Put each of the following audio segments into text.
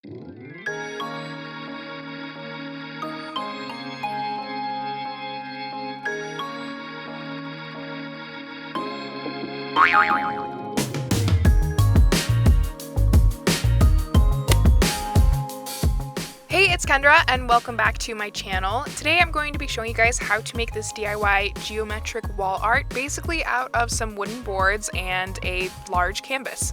Hey, it's Kendra and welcome back to my channel. Today I'm going to be showing you guys how to make this DIY geometric wall art, basically out of some wooden boards and a large canvas.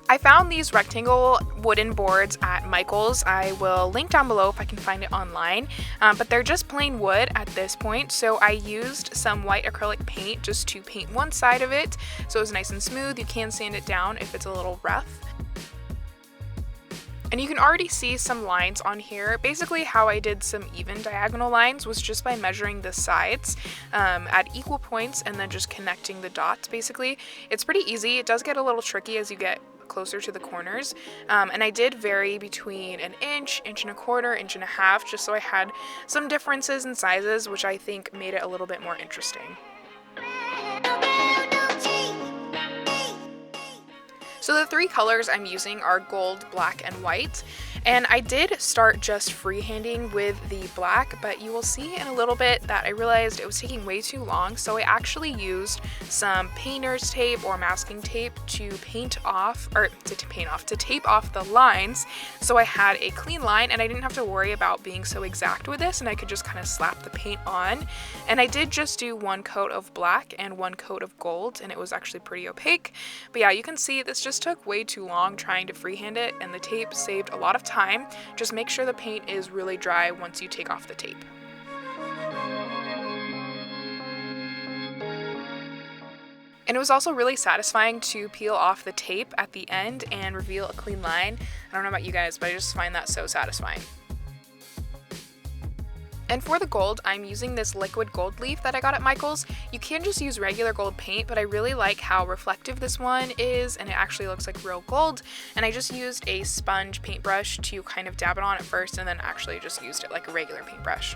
I found these rectangle wooden boards at Michael's. I will link down below if I can find it online, but they're just plain wood at this point, so I used some white acrylic paint just to paint one side of it so it was nice and smooth. You can sand it down if it's a little rough. And you can already see some lines on here. Basically how I did some even diagonal lines was just by measuring the sides at equal points and then just connecting the dots basically. It's pretty easy. It does get a little tricky as you get closer to the corners, and I did vary between an inch, inch and a quarter, inch and a half, just so I had some differences in sizes, which I think made it a little bit more interesting. So the three colors I'm using are gold, black, and white. And I did start just freehanding with the black, but you will see in a little bit that I realized it was taking way too long, so I actually used some painter's tape or masking tape to tape off the lines, so I had a clean line and I didn't have to worry about being so exact with this, and I could just kind of slap the paint on. And I did just do one coat of black and one coat of gold, and it was actually pretty opaque. But yeah, you can see this just took way too long trying to freehand it, and the tape saved a lot of time. Just make sure the paint is really dry once you take off the tape. And it was also really satisfying to peel off the tape at the end and reveal a clean line. I don't know about you guys, but I just find that so satisfying. And for the gold, I'm using this liquid gold leaf that I got at Michael's. You can just use regular gold paint, but I really like how reflective this one is, and it actually looks like real gold. And I just used a sponge paintbrush to kind of dab it on at first, and then actually just used it like a regular paintbrush.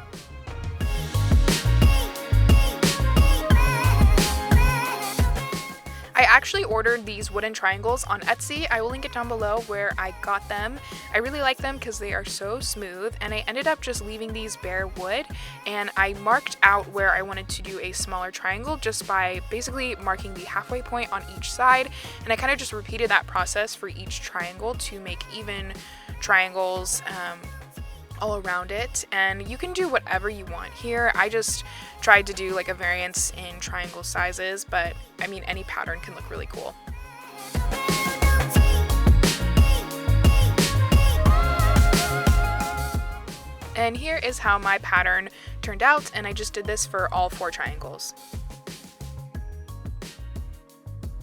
I actually ordered these wooden triangles on Etsy. I will link it down below where I got them. I really like them because they are so smooth, and I ended up just leaving these bare wood, and I marked out where I wanted to do a smaller triangle just by basically marking the halfway point on each side, and I kind of just repeated that process for each triangle to make even triangles all around it. And you can do whatever you want here. I just tried to do like a variance in triangle sizes, but I mean any pattern can look really cool. And here is how my pattern turned out, and I just did this for all 4 triangles.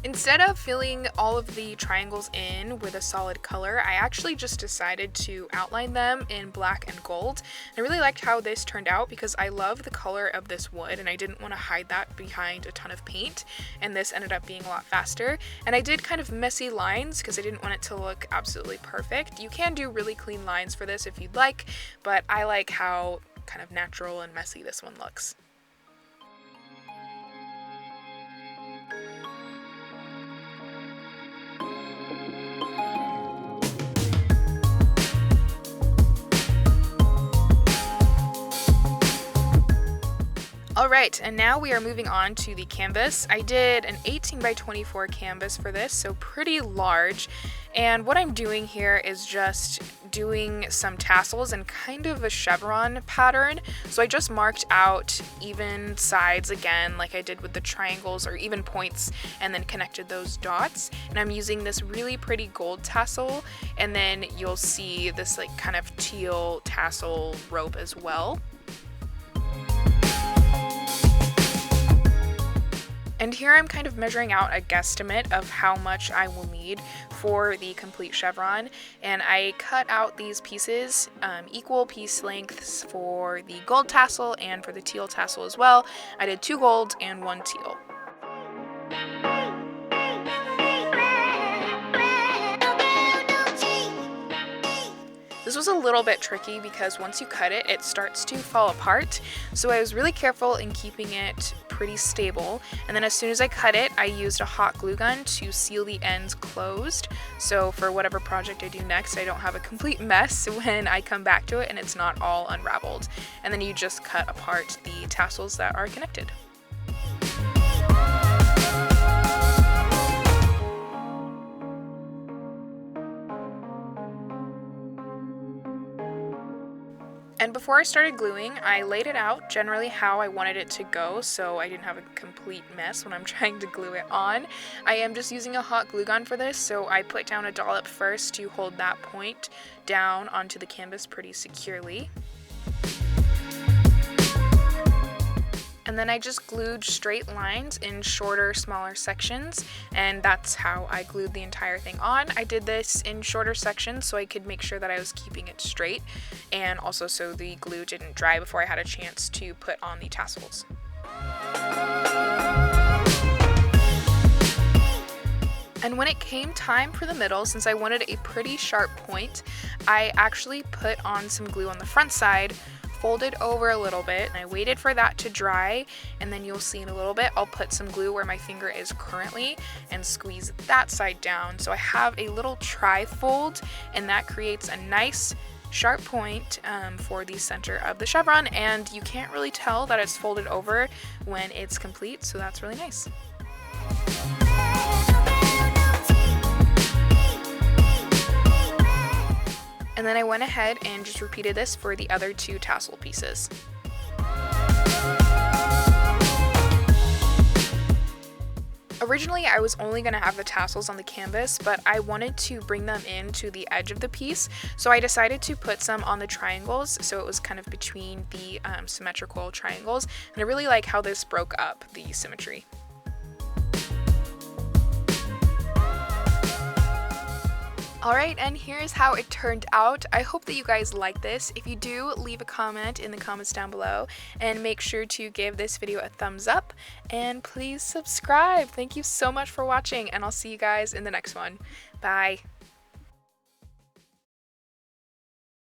Instead of filling all of the triangles in with a solid color, I actually just decided to outline them in black and gold. I really liked how this turned out because I love the color of this wood, and I didn't want to hide that behind a ton of paint, and this ended up being a lot faster. And I did kind of messy lines because I didn't want it to look absolutely perfect. You can do really clean lines for this if you'd like, but I like how kind of natural and messy this one looks. Alright, and now we are moving on to the canvas. I did an 18 by 24 canvas for this, so pretty large. And what I'm doing here is just doing some tassels and kind of a chevron pattern. So I just marked out even sides again, like I did with the triangles, or even points, and then connected those dots. And I'm using this really pretty gold tassel, and then you'll see this like kind of teal tassel rope as well. And here I'm kind of measuring out a guesstimate of how much I will need for the complete chevron, and I cut out these pieces, equal piece lengths for the gold tassel and for the teal tassel as well. I did 2 gold and 1 teal. This was a little bit tricky because once you cut it, it starts to fall apart. So I was really careful in keeping it pretty stable. And then as soon as I cut it, I used a hot glue gun to seal the ends closed. So for whatever project I do next, I don't have a complete mess when I come back to it and it's not all unraveled. And then you just cut apart the tassels that are connected. And before I started gluing, I laid it out generally how I wanted it to go so I didn't have a complete mess when I'm trying to glue it on. I am just using a hot glue gun for this, so I put down a dollop first to hold that point down onto the canvas pretty securely. And then I just glued straight lines in shorter, smaller sections, and that's how I glued the entire thing on. I did this in shorter sections so I could make sure that I was keeping it straight, and also so the glue didn't dry before I had a chance to put on the tassels. And when it came time for the middle, since I wanted a pretty sharp point, I actually put on some glue on the front side, folded over a little bit, and I waited for that to dry, and then you'll see in a little bit I'll put some glue where my finger is currently and squeeze that side down. So I have a little tri-fold, and that creates a nice sharp point for the center of the chevron, and you can't really tell that it's folded over when it's complete, so that's really nice. And then I went ahead and just repeated this for the other two tassel pieces. Originally, I was only going to have the tassels on the canvas, but I wanted to bring them in to the edge of the piece, so I decided to put some on the triangles, so it was kind of between the symmetrical triangles, and I really like how this broke up the symmetry. Alright, and here's how it turned out. I hope that you guys like this. If you do, leave a comment in the comments down below, and make sure to give this video a thumbs up, and please subscribe. Thank you so much for watching, and I'll see you guys in the next one. Bye!